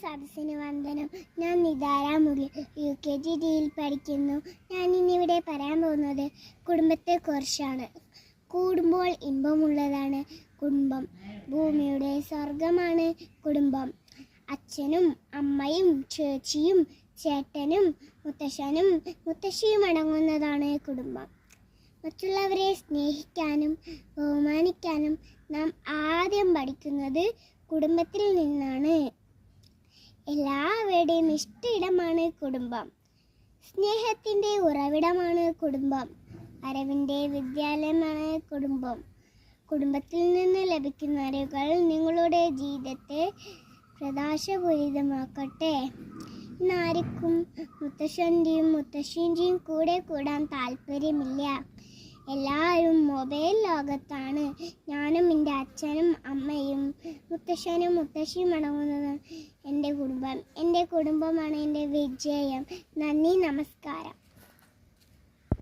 സദസ്സിന് വന്ദനം. ഞാൻ നിതാര മുരളി, UKG-യിൽ പഠിക്കുന്നു. ഞാൻ ഇന്നിവിടെ പറയാൻ പോകുന്നത് കുടുംബത്തെക്കുറിച്ചാണ്. കൂടുമ്പോൾ ഇമ്പമുള്ളതാണ് കുടുംബം. ഭൂമിയുടെ സ്വർഗമാണ് കുടുംബം. അച്ഛനും അമ്മയും ചേച്ചിയും ചേട്ടനും മുത്തശ്ശനും മുത്തശ്ശിയും അടങ്ങുന്നതാണ് കുടുംബം. മറ്റുള്ളവരെ സ്നേഹിക്കാനും ബഹുമാനിക്കാനും നാം ആദ്യം പഠിക്കുന്നത് കുടുംബത്തിൽ നിന്നാണ്. എല്ലാവരുടെയും ഇഷ്ടമാണ് കുടുംബം. സ്നേഹത്തിൻ്റെ ഉറവിടമാണ് കുടുംബം. അറിവിൻ്റെ വിദ്യാലയമാണ് കുടുംബം. കുടുംബത്തിൽ നിന്ന് ലഭിക്കുന്ന അറിവുകൾ നിങ്ങളുടെ ജീവിതത്തെ പ്രകാശപൂരിതമാക്കട്ടെ. ഇന്നാർക്കും മുത്തശ്ശൻ്റെയും മുത്തശ്ശിൻ്റെയും കൂടെ കൂടാൻ താല്പര്യമില്ല. എല്ലാവരും മൊബൈൽ ലോകത്താണ്. ഞാനും എൻ്റെ അച്ഛനും അമ്മയും മുത്തശ്ശനും മുത്തശ്ശിയും അടങ്ങുന്നത് എൻ്റെ കുടുംബം. എൻ്റെ കുടുംബമാണ് എൻ്റെ വിജയം. നന്ദി, നമസ്കാരം.